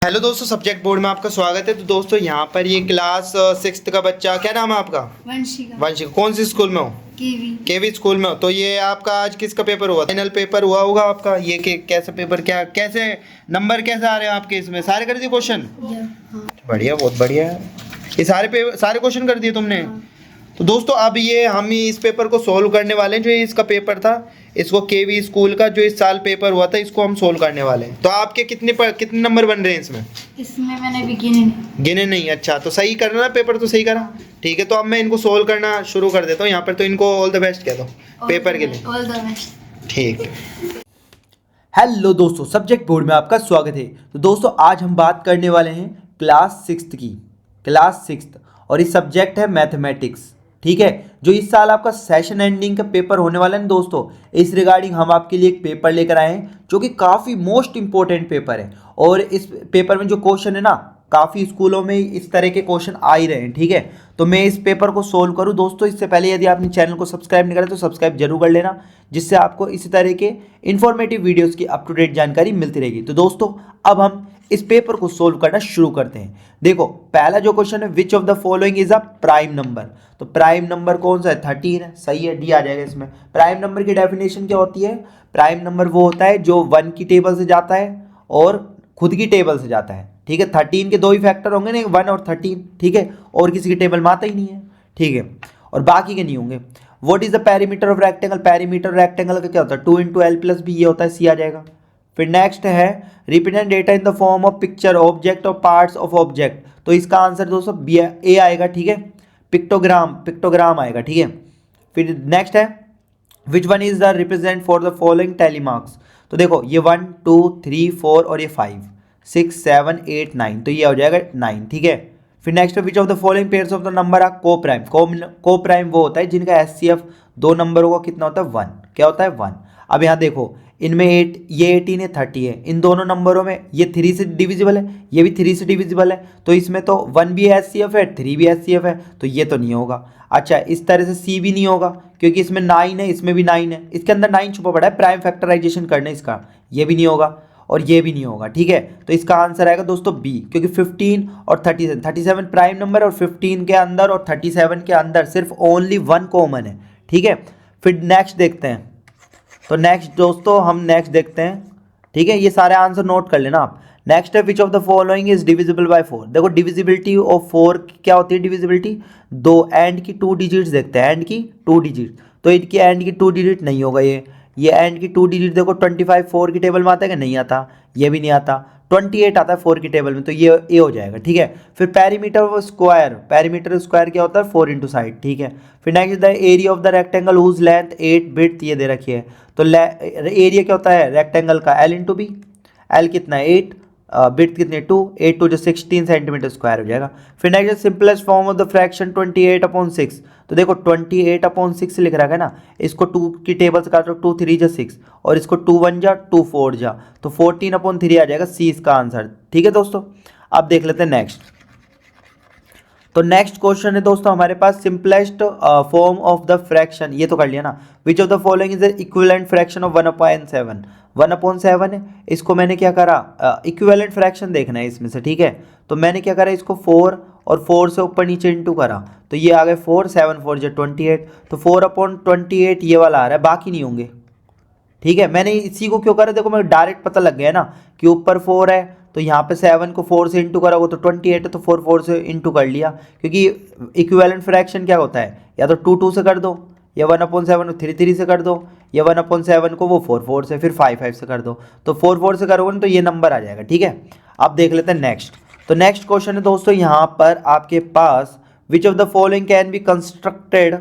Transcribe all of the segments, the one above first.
Hello दोस्तों, subject board में आपका स्वागत है। तो दोस्तों यहाँ पर ये क्लास सिक्स्थ का बच्चा, क्या नाम है आपका? वंशिका। वंशिका। कौन सी स्कूल में हो? केवी। केवी स्कूल में हो। तो ये आपका आज किसका पेपर हुआ? फाइनल पेपर हुआ होगा आपका। ये कैसे पेपर, क्या कैसे नंबर कैसे आ रहे हैं आपके? इसमें सारे कर दिए क्वेश्चन? हाँ। बढ़िया, बहुत बढ़िया है। ये सारे क्वेश्चन कर दिए तुमने? हाँ। तो दोस्तों अब ये हम ही इस पेपर को सोल्व करने वाले हैं। जो ये इसका पेपर था, इसको केवी स्कूल का जो इस साल पेपर हुआ था, इसको हम सोल्व करने वाले हैं। तो आपके कितने नंबर बन रहे हैं इसमें? इसमें मैंने भी गिने नहीं। अच्छा, तो सही करना ना, पेपर तो सही करा। ठीक है, तो अब मैं इनको सोल्व करना शुरू कर देता हूँ। यहाँ पर तो इनको ऑल द बेस्ट कह दो पेपर के लिए। All the best. ठीक। हेलो दोस्तों, सब्जेक्ट बोर्ड में आपका स्वागत है। तो दोस्तों आज हम बात करने वाले हैं क्लास सिक्स्थ की। क्लास सिक्स्थ और इस सब्जेक्ट है मैथमेटिक्स। ठीक है, जो इस साल आपका सेशन एंडिंग का पेपर होने वाला है ना दोस्तों, इस रिगार्डिंग हम आपके लिए एक पेपर लेकर आए हैं जो कि काफ़ी मोस्ट इंपॉर्टेंट पेपर है। और इस पेपर में जो क्वेश्चन है ना, काफ़ी स्कूलों में इस तरह के क्वेश्चन आ ही रहे हैं। ठीक है, तो मैं इस पेपर को सोल्व करूं दोस्तों, इससे पहले यदि आपने चैनल को सब्सक्राइब नहीं करा तो सब्सक्राइब जरूर कर लेना, जिससे आपको इसी तरह के इन्फॉर्मेटिव वीडियोस की अप टू डेट जानकारी मिलती रहेगी। तो दोस्तों अब हम इस पेपर को सोल्व करना शुरू करते हैं। देखो, पहला जो क्वेश्चन है, विच of the following is a prime number. तो प्राइम नंबर कौन सा है? 13 है। सही है, डी आ जाएगा इसमें। प्राइम नंबर की डेफिनेशन क्या होती है? प्राइम नंबर वो होता है जो 1 की टेबल से जाता है और खुद की टेबल से जाता है। ठीक है, 13 के दो ही फैक्टर होंगे ना, 1 और 13। ठीक है, और किसी की टेबल में आता ही नहीं है। ठीक है, और बाकी के नहीं होंगे। What is the perimeter of rectangle. Perimeter rectangle का क्या होता है? 2 इंटू एल प्लस बी, ये होता है, सी आ जाएगा। फिर नेक्स्ट है represent data in the form of picture, object और पार्ट्स ऑफ ऑब्जेक्ट। तो इसका आंसर दोस्तों बी ए आएगा। ठीक है, पिक्टोग्राम आएगा। ठीक है, फिर नेक्स्ट है which one is the represent for the following tally marks. तो देखो, ये 1 2 3 4 और ये 5 6 7 8 9, तो ये हो जाएगा 9। ठीक है, फिर next which of the following pairs of the number are co prime. Co prime वो होता है जिनका एचसीएफ दो नंबरों का कितना होता है? 1। क्या होता है? 1। अब यहाँ देखो, इनमें 8, ये 18 है, 30 है। इन दोनों नंबरों में ये 3 से डिविजिबल है, ये भी 3 से डिविजिबल है। तो इसमें तो 1 भी एचसीएफ है, 3 भी एचसीएफ है, तो ये तो नहीं होगा। अच्छा, इस तरह से सी भी नहीं होगा क्योंकि इसमें 9 है, इसमें भी 9 है, इसके अंदर 9 छुपा पड़ा है, प्राइम फैक्टराइजेशन करना इसका, ये भी नहीं होगा और ये भी नहीं होगा। ठीक है, तो इसका आंसर आएगा दोस्तों बी, क्योंकि 15 और 37 प्राइम नंबर और 15 के अंदर और 37 के अंदर सिर्फ ओनली 1 कॉमन है। ठीक है, फिर नेक्स्ट देखते हैं। तो नेक्स्ट दोस्तों हम नेक्स्ट देखते हैं। ठीक है, ये सारे आंसर नोट कर लेना आप। नेक्स्ट है विच of the following is divisible by 4। देखो, डिविजिबिलिटी ऑफ 4 क्या होती है? डिविजिबिलिटी दो एंड की 2 डिजिट्स देखते हैं, एंड की 2 डिजिट। तो इनकी एंड की 2 डिजिट नहीं होगा ये एंड की 2 डिजिट देखो, 25 4 की टेबल में आता है कि नहीं आता? ये भी नहीं आता। 28 आता है 4 की टेबल में, तो ये हो जाएगा। ठीक है, फिर perimeter of square. Perimeter square क्या होता है? 4 इंटू साइड। ठीक है, फिर next the area of the rectangle whose length 8 bit, ये दे रखी है। तो एरिया क्या होता है रेक्टेंगल का? L into B. एल कितना है? 8, बिट कितने? 2, 8 टू जो 16 सेंटीमीटर स्क्वायर हो जाएगा। फिर next simplest form of the fraction 28/6। तो देखो 28/6 लिख रखा है ना, इसको 2 की टेबल से काटो, 2 3 जा 6 और इसको 2 1 जा 2 4 जा, तो 14/3 आ जाएगा सी इसका आंसर। ठीक है दोस्तों, अब देख लेते हैं नेक्स्ट। तो नेक्स्ट क्वेश्चन है दोस्तों हमारे पास, simplest form of the fraction, ये तो कर लिया ना। Which of the following is the equivalent fraction of 1/7। 1/7 है, इसको मैंने क्या करा? इक्विवेलेंट फ्रैक्शन देखना है इसमें से। ठीक है, तो मैंने क्या करा? इसको 4 और 4 से ऊपर नीचे इंटू करा, तो ये आ गए 4 7 4 जो 28, तो 4/28 ये वाला आ रहा है, बाकी नहीं होंगे। ठीक है, मैंने इसी को क्यों करा? देखो, मैं डायरेक्ट पता लग गया ना कि ऊपर 4 है, तो यहाँ पे 7 को 4 से इंटू करा वो तो 28 है, तो 4 से इंटू कर लिया। क्योंकि इक्विवेलेंट फ्रैक्शन क्या होता है? या तो 2 2 से कर दो, या 1/7 को 3 3 से कर दो, या 1/7 को वो 4 4 से, फिर 5 5 से कर दो। तो 4 4 से करोगे ना तो ये नंबर आ जाएगा। ठीक है, अब देख लेते हैं नेक्स्ट। तो नेक्स्ट क्वेश्चन है दोस्तों यहाँ पर आपके पास, which of the following can be constructed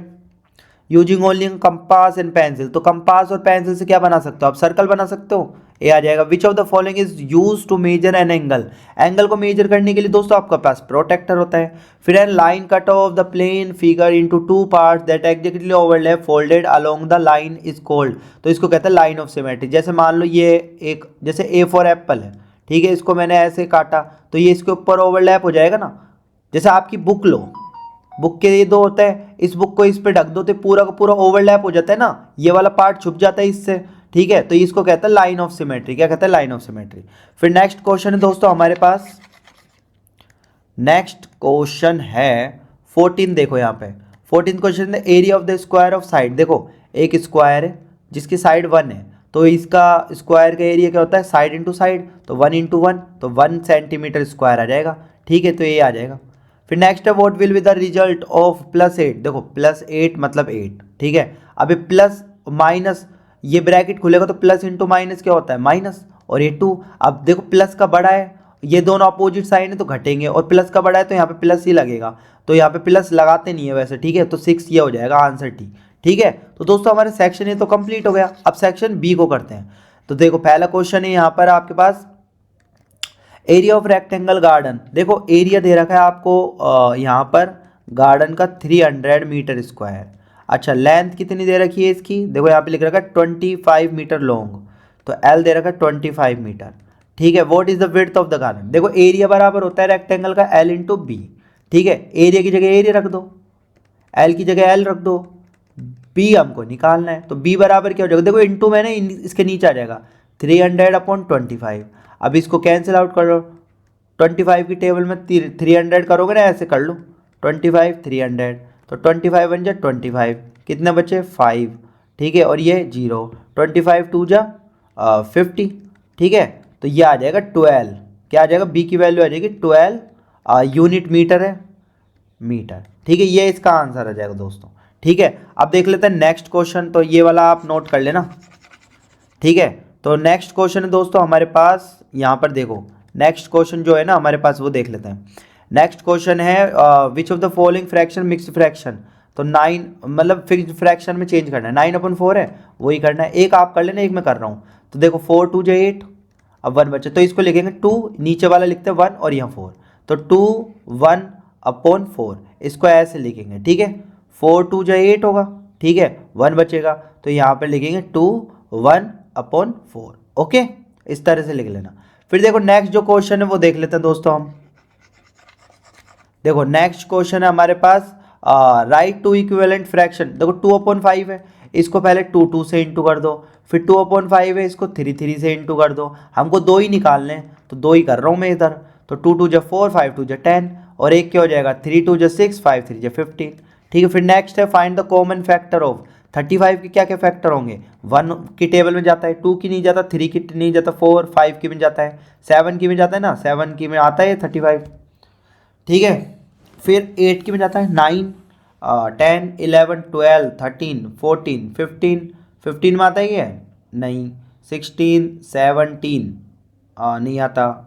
using only compass and pencil. तो कंपास और पेंसिल से क्या बना सकते हो आप? सर्कल बना सकते हो, ये आ जाएगा। Which of the following is use to measure an angle. एंगल को मेजर करने के लिए दोस्तों आपके पास प्रोटेक्टर होता है। फिर an line cut of the plane figure into 2 parts that exactly overlap folded along the line is called. तो इसको कहते हैं लाइन ऑफ सिमेट्री। जैसे मान लो ये एक, जैसे ए फॉर एप्पल है, ठीक है, इसको मैंने ऐसे काटा तो ये इसके ऊपर ओवरलैप हो जाएगा ना। जैसे आपकी बुक लो, बुक के ये दो होता है, इस बुक को इस पे ढक दो तो पूरा का पूरा ओवरलैप हो जाता है ना, ये वाला पार्ट छुप जाता है इससे। ठीक है, तो इसको कहता है लाइन ऑफ सिमेट्री। क्या कहता है? Line of symmetry. फिर नेक्स्ट क्वेश्चन है दोस्तों हमारे पास, नेक्स्ट क्वेश्चन है 14। देखो यहाँ पे 14 क्वेश्चन है, area of the square of side. देखो एक स्क्वायर है जिसकी साइड 1 है, तो इसका स्क्वायर का एरिया क्या होता है? साइड इंटू साइड, तो 1 इंटू 1, तो 1 सेंटीमीटर स्क्वायर आ जाएगा। ठीक है, तो ये आ जाएगा। फिर नेक्स्ट है, what will be the result of +8। देखो +8 मतलब 8। ठीक है, अब ये प्लस माइनस, ये ब्रैकेट खुलेगा तो प्लस इंटू माइनस क्या होता है? माइनस, और ये 2। अब देखो प्लस का बड़ा है, ये दोनों अपोजिट साइड है तो घटेंगे, और प्लस का बड़ा है तो यहाँ पे प्लस ही लगेगा, तो यहाँ पे प्लस लगाते नहीं है वैसे। ठीक है, तो 6 ये हो जाएगा आंसर टी। ठीक है, तो दोस्तों हमारे सेक्शन ए तो कंप्लीट हो गया। अब सेक्शन बी को करते हैं। तो देखो पहला क्वेश्चन है यहाँ पर आपके पास, एरिया ऑफ रेक्टेंगल गार्डन। देखो एरिया दे रखा है आपको यहाँ पर गार्डन का 300 मीटर स्क्वायर। अच्छा, लेंथ कितनी दे रखी है इसकी? देखो यहाँ पे लिख रखा है 25 मीटर लॉन्ग, तो एल दे रखा है 25 मीटर। ठीक है, what is the width of the garden. देखो एरिया बराबर होता है रेक्टेंगल का एल इंटू बी। ठीक है, एरिया की जगह एरिया रख दो, एल की जगह एल रख दो, बी हमको निकालना है, तो बी बराबर क्या हो जाएगा? देखो इंटू मैंने इसके नीचे आ जाएगा 300/25। अब इसको कैंसिल आउट कर लो, 25 की टेबल में 300 करोगे ना, ऐसे कर लो 25 300, तो 25 बन जाए 25, कितने बचे? 5। ठीक है, और ये 0, 25 2 जा 50। ठीक है, तो ये आ जाएगा 12। क्या आ जाएगा? बी की वैल्यू आ जाएगी 12 यूनिट मीटर है, मीटर। ठीक है, ये इसका आंसर आ जाएगा दोस्तों। ठीक है, अब देख लेते हैं नेक्स्ट क्वेश्चन, तो ये वाला आप नोट कर लेना। ठीक है, तो नेक्स्ट क्वेश्चन है दोस्तों हमारे पास, यहाँ पर देखो नेक्स्ट क्वेश्चन जो है ना हमारे पास, वो देख लेते हैं। नेक्स्ट क्वेश्चन है विच of the following fraction mixed fraction. तो 9 मतलब फिक्स्ड फ्रैक्शन में चेंज करना है, 9/4 है वही करना है। एक आप कर लेना, एक मैं कर रहा हूँ। तो देखो 4 2 जा 8, अब 1 बचे, तो इसको लिखेंगे 2, नीचे वाला लिखते हैं 1 और यहाँ 4, तो 2 1/4 इसको ऐसे लिखेंगे। ठीक है, 4 2 जा 8 होगा। ठीक है, 1 बचेगा, तो यहाँ पर लिखेंगे 2 1/4। ओके, इस तरह से लिख लेना। फिर देखो नेक्स्ट जो क्वेश्चन है वो देख लेते हैं दोस्तों हम। देखो नेक्स्ट क्वेश्चन है हमारे पास, राइट टू इक्विवेलेंट फ्रैक्शन। देखो 2/5 है, इसको पहले 2 2 से इंटू कर दो, फिर 2/5 है, इसको 3 3 से इंटू कर दो। हमको 2 ही निकालने हैं, तो 2 ही कर रहा हूँ मैं इधर। तो 2 2 जा 4, 5 2 जा 10, और एक क्या हो जाएगा? 3 2 जा 6, 5 3 जा 15। ठीक है, फिर नेक्स्ट है find the common factor of 35 के क्या क्या फैक्टर होंगे? 1 की टेबल में जाता है, 2 की नहीं जाता, 3 की नहीं जाता, 4 5 की में जाता है, 7 की में जाता है ना, 7 की में आता है 35। ठीक है, फिर 8 की में जाता है, 9 10 11 12 13 14 15, 15 में आता है ये? नहीं। 16 17 नहीं आता,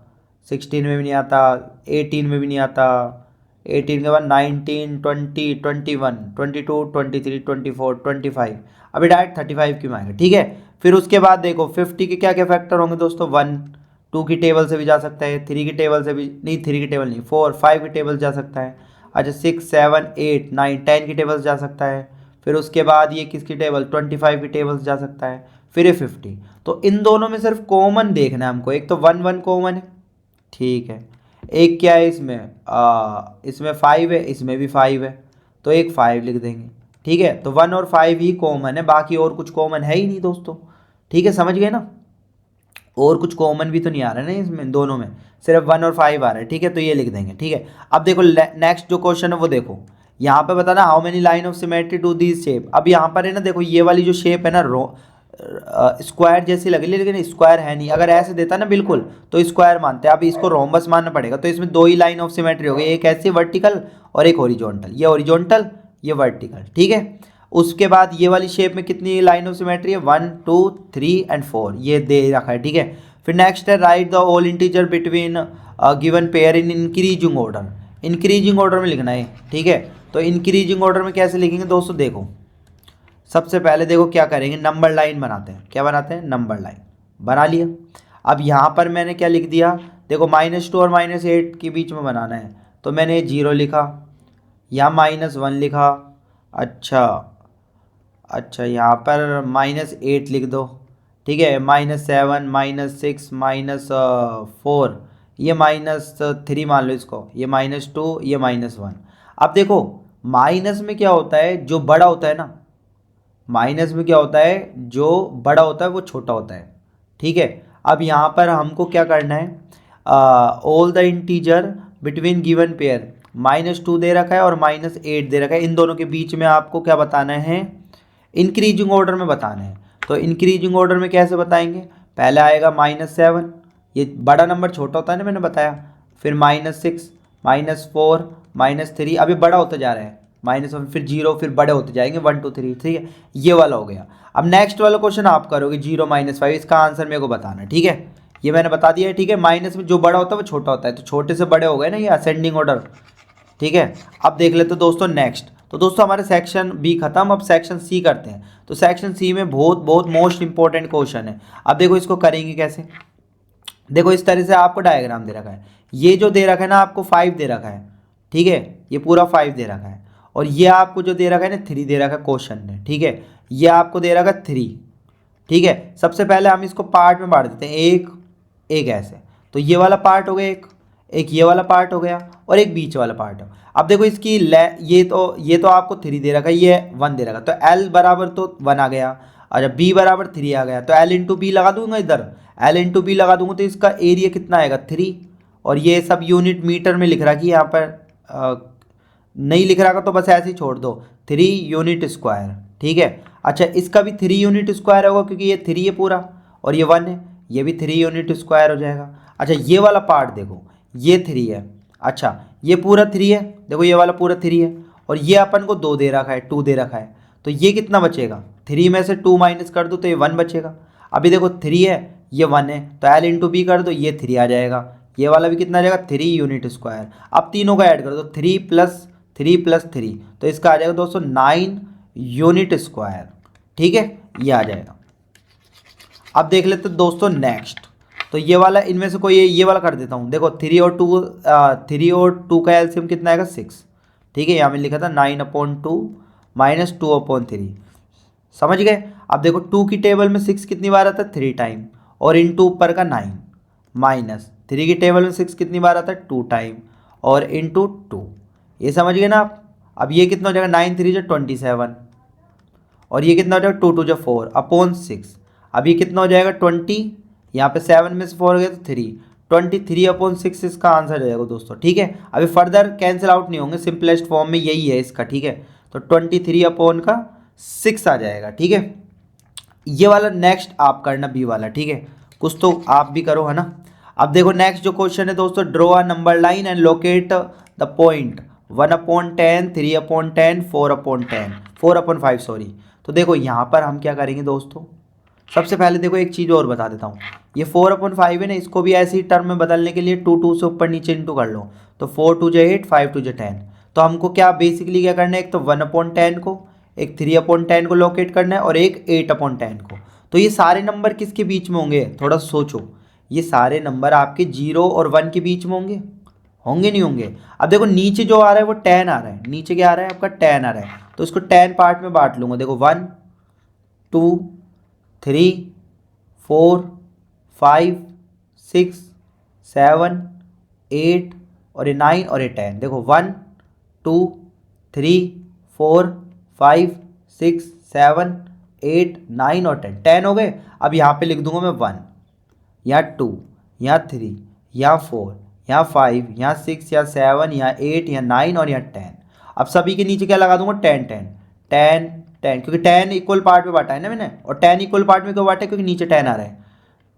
16 में भी नहीं आता, 18 में भी नहीं आता, 18 के बाद 19 20 21 22 23 24 25, अभी डायरेक्ट 35 की में आएगा। ठीक है, फिर उसके बाद देखो 50 के क्या क्या फैक्टर होंगे दोस्तों? 1 2 की टेबल से भी जा सकता है, 3 की टेबल से भी नहीं, 3 की टेबल नहीं, 4 5 की टेबल जा सकता है। अच्छा 6 7 8 9 10 की टेबल से जा सकता है। फिर उसके बाद ये किसकी टेबल? 25 की टेबल से जा सकता है। फिर ये 50। तो इन दोनों में सिर्फ कॉमन देखना है हमको, एक तो 1 1 कॉमन है। ठीक है, एक क्या है इसमें? इसमें 5 है, इसमें भी 5 है, तो एक 5 लिख देंगे। ठीक है, तो 1 और 5 ही कॉमन है, बाकी और कुछ कॉमन है ही नहीं दोस्तों। ठीक है, समझ गए ना? और कुछ कॉमन भी तो नहीं आ रहा है ना इसमें, दोनों में सिर्फ 1 और 5 आ रहा है। ठीक है, तो ये लिख देंगे। ठीक है, अब देखो नेक्स्ट जो क्वेश्चन है वो देखो, यहाँ पे बताना how many line of symmetry to this shape. अब यहाँ पर है ना, देखो ये वाली जो शेप है ना स्क्वायर जैसी लग रही है, लेकिन स्क्वायर है नहीं। अगर ऐसे देता ना बिल्कुल तो स्क्वायर मानते हैं, अब इसको रोम्बस मानना पड़ेगा। तो इसमें 2 ही लाइन ऑफ सिमेट्री हो गई, एक ऐसी वर्टिकल और एक हॉरिजॉन्टल। ये हॉरिजॉन्टल, ये वर्टिकल। ठीक है, उसके बाद ये वाली शेप में कितनी लाइन ऑफ सिमेट्री है? 1 2 3 एंड 4, ये दे रखा है। ठीक है, फिर नेक्स्ट है write the whole integer between given pair in increasing order. Increasing order में लिखना है। ठीक है, तो इंक्रीजिंग ऑर्डर में कैसे लिखेंगे दोस्तों? देखो सबसे पहले देखो क्या करेंगे, नंबर लाइन बनाते हैं। क्या बनाते हैं? नंबर लाइन बना लिया। अब यहाँ पर मैंने क्या लिख दिया? देखो -2 और -8 के बीच में बनाना है, तो मैंने 0 लिखा, यहाँ -1 लिखा। अच्छा यहाँ पर -8 लिख दो। ठीक है, -7 -6 -4, ये -3 मान लो इसको, ये -2, ये -1। अब देखो माइनस में क्या होता है, जो बड़ा होता है ना माइनस में क्या होता है, जो बड़ा होता है वो छोटा होता है, ठीक है। अब यहाँ पर हमको क्या करना है, all the integer between given pair, -2 दे रखा है और -8 दे रखा है, इन दोनों के बीच में आपको क्या बताना है, इंक्रीजिंग ऑर्डर में बताना है। तो इंक्रीजिंग ऑर्डर में कैसे बताएंगे, पहले आएगा -7, ये बड़ा नंबर छोटा होता है ना, मैंने बताया, फिर -6, -4, -3, अभी बड़ा होता जा रहा है, -1, फिर 0, फिर बड़े होते जाएंगे 1 2 3, ठीक है, ये वाला हो गया। अब नेक्स्ट वाला क्वेश्चन आप करोगे 0 -5, इसका आंसर मेरे को बताना है, ठीक है, ये मैंने बता दिया है, ठीक है। माइनस में जो बड़ा होता है वो छोटा होता है, तो छोटे से बड़े हो गए ना, ये असेंडिंग ऑर्डर, ठीक है। अब देख लेते दोस्तों नेक्स्ट। तो दोस्तों हमारे सेक्शन बी खत्म, अब सेक्शन सी करते हैं। तो सेक्शन सी में बहुत बहुत मोस्ट इंपॉर्टेंट क्वेश्चन है। अब देखो इसको करेंगे कैसे, देखो इस तरह से आपको डायग्राम दे रखा है, ये जो दे रखा है ना आपको 5 दे रखा है, ठीक है, ये पूरा 5 दे रखा है, और ये आपको जो दे रखा है ना 3 दे रखा है क्वेश्चन ने, ठीक है, ये आपको दे रखा है 3, ठीक है। सबसे पहले हम इसको पार्ट में बांट देते हैं, एक ऐसे, तो ये वाला पार्ट हो गया एक ये वाला पार्ट हो गया, और एक बीच वाला पार्ट है। अब देखो इसकी ये तो आपको 3 दे रखा है, ये 1 दे रखा है, तो L बराबर तो 1 आ गया, अच्छा B बराबर 3 आ गया, तो L इंटू बी लगा दूंगा इधर, L इंटू बी लगा दूंगा, तो इसका एरिया कितना आएगा 3, और ये सब यूनिट मीटर में लिख रहा कि यहाँ पर नहीं लिख रहा तो बस ऐसे ही छोड़ दो, 3 यूनिट स्क्वायर, ठीक है। अच्छा इसका भी 3 यूनिट स्क्वायर होगा, क्योंकि ये 3 है पूरा और ये 1 है, ये भी 3 यूनिट स्क्वायर हो जाएगा। अच्छा ये वाला पार्ट देखो, ये 3 है, अच्छा ये पूरा 3 है, देखो ये वाला पूरा 3 है, और ये अपन को 2 दे रखा है, 2 दे रखा है, तो ये कितना बचेगा, 3 में से 2 माइनस कर दो तो ये 1 बचेगा। अभी देखो 3 है, ये 1 है, तो L इंटू बी कर दो, ये 3 आ जाएगा, ये वाला भी कितना आ जाएगा 3 यूनिट स्क्वायर। अब तीनों का ऐड कर दो, 3 + 3 + 3, तो इसका आ जाएगा दोस्तों 9 यूनिट स्क्वायर, ठीक है, ये आ जाएगा। अब देख लेते हैं दोस्तों नेक्स्ट। तो ये वाला इनमें से कोई ये वाला कर देता हूँ, देखो 3 और 2 का एलसीएम कितना आएगा 6, ठीक है, यहाँ में लिखा था 9/2 - 2/3, समझ गए। अब देखो 2 की टेबल में 6 कितनी बार आता है 3 टाइम, और इंटू ऊपर का 9, माइनस 3 की टेबल में 6 कितनी बार आता है 2 टाइम, और इंटू 2, ये समझ गए ना आप। अब ये कितना हो जाएगा 9 3 = 27, और ये कितना हो जाएगा 2 2 = 4/6, अब ये कितना हो जाएगा 20, यहाँ पे 7 में से 4 गया तो 3, 23/6 इसका आंसर आ जाएगा दोस्तों, ठीक है। अभी फर्दर कैंसिल आउट नहीं होंगे, सिंपलेस्ट फॉर्म में यही है इसका, ठीक है, तो 23/6 आ जाएगा, ठीक है। ये वाला नेक्स्ट आप करना बी वाला, ठीक है, कुछ तो आप भी करो, है ना। अब देखो नेक्स्ट जो क्वेश्चन है दोस्तों, draw a number line and locate the point 1/10, 3/10, 4/5 sorry. तो देखो यहाँ पर हम क्या करेंगे दोस्तों, सबसे पहले देखो एक चीज़ और बता देता हूँ, ये 4/5 है ना, इसको भी ऐसी टर्म में बदलने के लिए 2 से ऊपर नीचे इंटू कर लो, तो 4 2 = 8, 5 2 = 10। तो हमको क्या बेसिकली क्या करना है, एक तो 1/10 को, एक 3/10 को लोकेट करना है, और एक 8/10 को। तो ये सारे नंबर किसके बीच में होंगे, थोड़ा सोचो, ये सारे नंबर आपके 0 और 1 के बीच में होंगे, होंगे नहीं होंगे। अब देखो नीचे जो आ रहा है वो 10 आ रहा है, नीचे क्या आ रहा है आपका 10 आ रहा है, तो इसको 10 पार्ट में बांट लूँगा, देखो 1 2 3 4 5 6 7 8 और ये 9 और ये 10, देखो 1 2 3 4 5 6 7 8 9 और 10 हो गए। अब यहाँ पे लिख दूंगा मैं 1, यहाँ 2, यहाँ 3, यहाँ 4, यहाँ 5, यहाँ 6, यहाँ 7, यहाँ 8, यहाँ 9 और यहाँ 10। अब सभी के नीचे क्या लगा दूंगा 10 10 10 10, क्योंकि 10 इक्वल पार्ट में बांटा है ना मैंने, और 10 इक्वल पार्ट में क्यों बांटा है, क्योंकि नीचे 10 आ रहा है,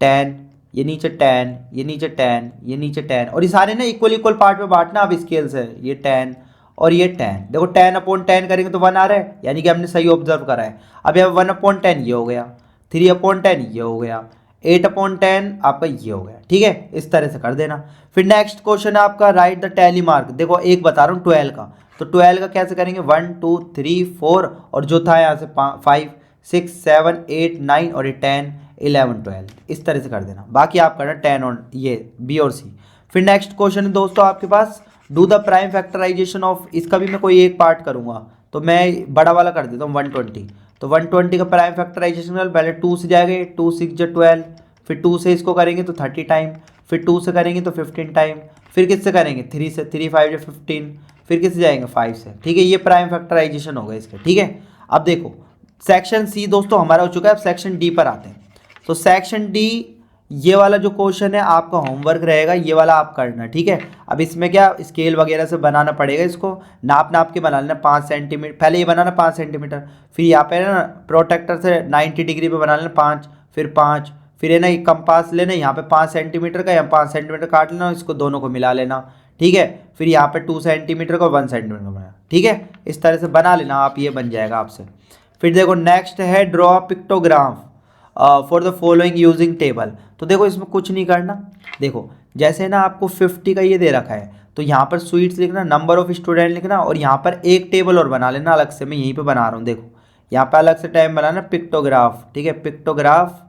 10 ये नीचे 10, ये नीचे 10, ये नीचे 10, और ये सारे ना इक्वल पार्ट में बांटना आप स्केल से, ये 10 और ये 10, देखो 10/10 करेंगे तो 1 आ रहा है, यानी कि हमने सही ऑब्जर्व करा है। अब यहाँ 1/10 ये हो गया, 3/10 ये हो गया, 8/10 आपका ये हो गया, ठीक है, इस तरह से कर देना। फिर नेक्स्ट क्वेश्चन है आपका, राइट द टैली मार्क। देखो एक बता रहा हूँ 12 का, तो 12 का कैसे करेंगे, 1 2 3 4, और जो था यहाँ से 5 6 7 8 9 और ये 10 11 12, इस तरह से कर देना। बाकी आप करना 10 और ये बी और सी। फिर नेक्स्ट क्वेश्चन है दोस्तों आपके पास, do the prime factorisation of, इसका भी मैं कोई एक पार्ट करूँगा, तो मैं बड़ा वाला कर देता हूँ 120। तो 120 का प्राइम फैक्टराइजेशन पहले 2 से जाएगा, 2 6 = 12, फिर 2 से इसको करेंगे तो 30 टाइम, फिर 2 से करेंगे तो 15 टाइम, फिर किससे करेंगे 3 से, 3 5 = 15, फिर किससे जाएंगे 5 से, ठीक है, ये प्राइम फैक्टराइजेशन होगा इसके, ठीक है। अब देखो सेक्शन सी दोस्तों हमारा हो चुका है, अब सेक्शन डी पर आते हैं। तो सेक्शन डी ये वाला जो क्वेश्चन है आपका होमवर्क रहेगा, ये वाला आप करना, ठीक है। अब इसमें क्या स्केल वगैरह से बनाना पड़ेगा, इसको नाप नाप के बना लेना 5 सेंटीमीटर, पहले ये बनाना 5 सेंटीमीटर, फिर यहाँ पे ना प्रोटेक्टर से 90 डिग्री पे बना लेना 5, फिर 5, फिर है ना एक कंपास लेना, यहाँ पे 5 सेंटीमीटर का, यहाँ 5 सेंटीमीटर काट लेना, इसको दोनों को मिला लेना, ठीक है। फिर यहाँ पे 2 सेंटीमीटर का 1 सेंटीमीटर का बनाना, ठीक है। इस तरह से बना लेना आप, ये बन जाएगा आपसे। फिर देखो नेक्स्ट है draw pictograph for the following using table. तो देखो इसमें कुछ नहीं करना, देखो जैसे ना आपको 50 का ये दे रखा है, तो यहाँ पर स्वीट्स लिखना, नंबर ऑफ स्टूडेंट लिखना, और यहाँ पर एक टेबल और बना लेना अलग से, मैं यहीं पे बना रहा हूँ, देखो यहाँ पर अलग से टाइम बनाना पिक्टोग्राफ, ठीक है, पिक्टोग्राफ,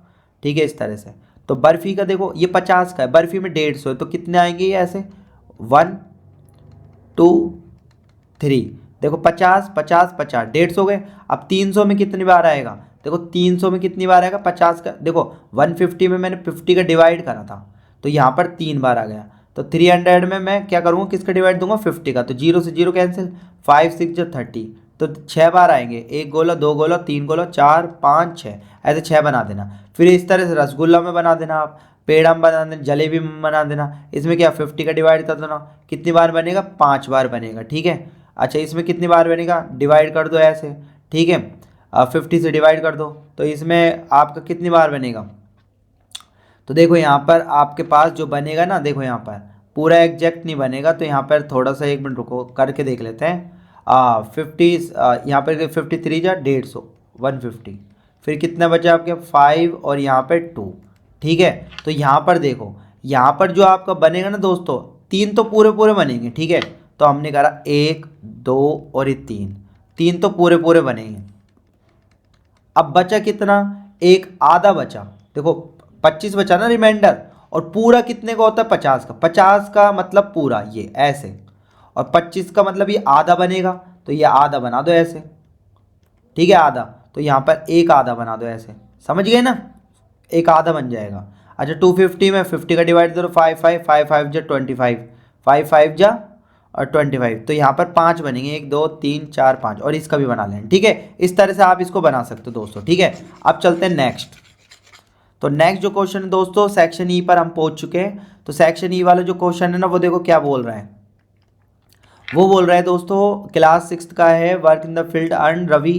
ठीक है, इस तरह से। तो बर्फ़ी का देखो ये 50 का है, बर्फ़ी में 150 है, तो कितने आएंगे ये ऐसे 1 2 3, देखो 50 50 50 150 गए। अब 300 में कितनी बार आएगा, देखो 300 में कितनी बार आएगा 50 का, देखो 150 में मैंने 50 का डिवाइड करा था, तो यहाँ पर 3 बार आ गया। तो 300 में मैं क्या करूँगा, किसका डिवाइड दूंगा 50 का, तो 0 से 0 कैंसिल, 5 6 जो 30, तो 6 बार आएंगे, 1 गोला 2 गोला 3 गोला 4 5 6, ऐसे 6 बना देना। फिर इस तरह से रसगुल्ला में बना देना आप, पेड़ा में बना देना, जलेबी में बना देना। इसमें क्या 50 का डिवाइड कर देना, कितनी बार बनेगा 5 बार बनेगा, ठीक है। अच्छा इसमें कितनी बार बनेगा, डिवाइड कर दो ऐसे, ठीक है, 50 से डिवाइड कर दो, तो इसमें आपका कितनी बार बनेगा। तो देखो यहाँ पर आपके पास जो बनेगा ना, देखो यहाँ पर पूरा एग्जैक्ट नहीं बनेगा, तो यहाँ पर थोड़ा सा 1 मिनट रुको करके देख लेते हैं। 50 यहाँ पर 53 जा 150 150, फिर कितना बचा आपके 5 और यहाँ पे 2, ठीक है। तो यहाँ पर देखो, यहाँ पर जो आपका बनेगा ना दोस्तों, 3 तो पूरे पूरे बनेंगे, ठीक है। तो हमने करा 1 2 और ये 3 तो पूरे पूरे बनेंगे। अब बचा कितना, एक आधा बचा, देखो 25 बचा ना रिमाइंडर, और पूरा कितने का होता है 50 का, 50 का मतलब पूरा ये ऐसे, और 25 का मतलब ये आधा बनेगा, तो ये आधा बना दो ऐसे, ठीक है आधा, तो यहाँ पर एक आधा बना दो ऐसे, समझ गए ना, एक आधा बन जाएगा। अच्छा 250 में 50 का डिवाइड करो 5 5 5 5 जा 25, 5 5 जा और 25, तो यहाँ पर 5 बनेंगे, 1 2 3 4 5, और इसका भी बना लें, ठीक है। इस तरह से आप इसको बना सकते हो दोस्तों, ठीक है। अब चलते हैं नेक्स्ट। तो नेक्स्ट जो क्वेश्चन है दोस्तों सेक्शन ई पर हम पहुंच चुके हैं। तो सेक्शन ई वाला जो क्वेश्चन है ना, वो देखो क्या बोल रहा है, वो बोल रहा है दोस्तों क्लास 6 का है, work in the field earn Ravi,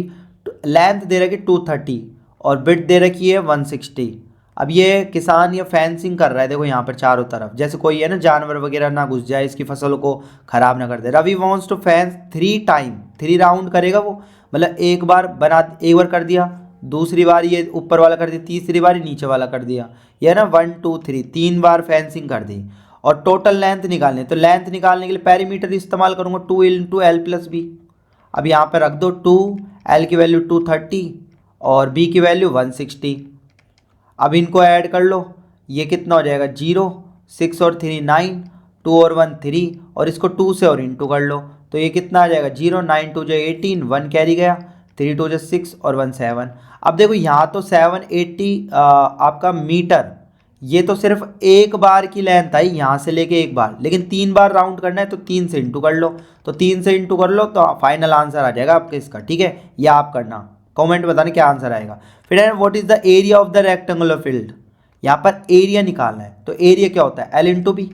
length दे रखी है 230 और बिट दे रखी है 160। अब ये किसान ये फेंसिंग कर रहा है, देखो यहाँ पर चारों तरफ, जैसे कोई है ना जानवर वगैरह ना घुस जाए, इसकी फसलों को खराब ना कर दे। Ravi wants to fence 3 time, 3 round करेगा वो, मतलब एक बार कर दिया, दूसरी बार ये ऊपर वाला कर दिया, तीसरी बार नीचे वाला कर दिया, ये ना 1 2 3 3 बार फेंसिंग कर दी। और टोटल लेंथ निकालनी है, तो लेंथ निकालने के लिए पेरीमीटर इस्तेमाल करूँगा 2 × L + B। अब यहाँ पर रख दो 2, L की वैल्यू 230 और B की वैल्यू 160। अब इनको ऐड कर लो, ये कितना हो जाएगा 0 6 और 3 9, 2 और 1 3, और इसको 2 से और इंटू कर लो, तो ये कितना आ जाएगा 0 9 2 जो 18, 1 कैरी गया, 3 2 जो 6 और 1 7। अब देखो यहाँ तो 780 आपका मीटर, ये तो सिर्फ एक बार की लेंथ आई यहाँ से लेके एक बार, लेकिन 3 बार राउंड करना है, तो 3 से इंटू कर लो, तो 3 से इंटू कर लो, तो फाइनल आंसर आ जाएगा आपका इसका, ठीक है। या आप करना, कमेंट बताना क्या आंसर आएगा। फिर है what is the area of the rectangular field, यहाँ पर एरिया निकालना है, तो एरिया क्या होता है L × B,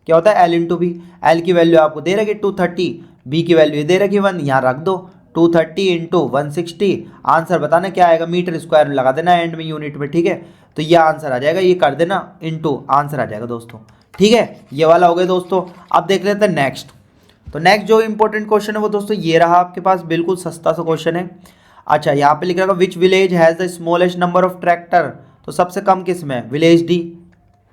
क्या होता है L × B। L की वैल्यू आपको दे रखी 230, B की वैल्यू दे रखी 1, यहाँ रख दो 230 × 160, आंसर बताना क्या आएगा, मीटर स्क्वायर में लगा देना एंड में यूनिट में, ठीक है। तो ये आंसर आ जाएगा, ये कर देना इंटू आंसर आ जाएगा दोस्तों, ठीक है। ये वाला हो गया दोस्तों। अब देख लेते हैं नेक्स्ट। तो नेक्स्ट जो इंपॉर्टेंट क्वेश्चन है वो दोस्तों ये रहा आपके पास, बिल्कुल सस्ता सा क्वेश्चन है। अच्छा यहाँ पे लिख रहा है which village has the smallest number of tractor, तो सबसे कम किस में, विलेज डी,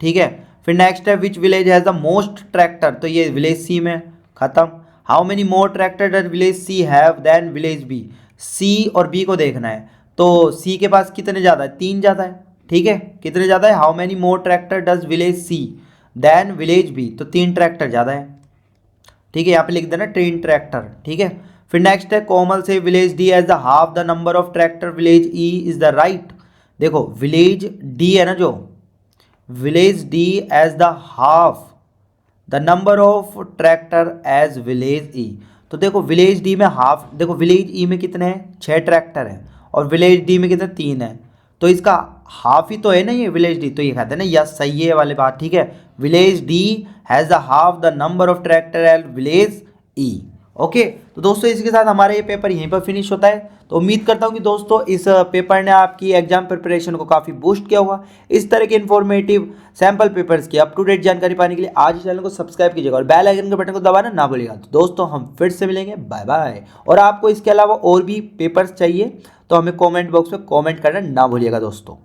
ठीक है। फिर नेक्स्ट है which village has the most tractor, तो ये विलेज सी में, खत्म। How many more tractor does village C have than village B, C और बी को देखना है, तो सी के पास कितने ज़्यादा है, 3 ज़्यादा है, ठीक है, कितने ज़्यादा है, how many more tractor does village C than village B, तो 3 ट्रैक्टर ज़्यादा है, ठीक है। यहाँ पे लिख देना 3 ट्रैक्टर, ठीक है। फिर नेक्स्ट है कोमल से village D as the half the number of tractor village E is the right, देखो विलेज डी है ना, जो village D as the half the number of tractor as village E, तो देखो विलेज डी में half, देखो village E में कितने हैं 6 ट्रैक्टर हैं, और विलेज डी में कितना 3 है, तो इसका हाफ ही तो है ना ये विलेज डी, तो ये कहते हैं ना यस सही है ये वाली बात, ठीक है। Village D has the half the number of tractor as village E. Okay, तो दोस्तों इसके साथ हमारा ये पेपर यहीं पर फिनिश होता है। तो उम्मीद करता हूँ कि दोस्तों इस पेपर ने आपकी एग्जाम प्रिपरेशन को काफ़ी बूस्ट किया होगा। इस तरह के इन्फॉर्मेटिव सैम्पल पेपर्स की अप टू डेट जानकारी पाने के लिए आज चैनल को सब्सक्राइब कीजिएगा और बेल आइकन के बटन को दबाना ना भूलिएगा। तो दोस्तों हम फिर से मिलेंगे, बाय बाय। और आपको इसके अलावा और भी पेपर्स चाहिए तो हमें कॉमेंट बॉक्स में कॉमेंट करना ना भूलिएगा दोस्तों।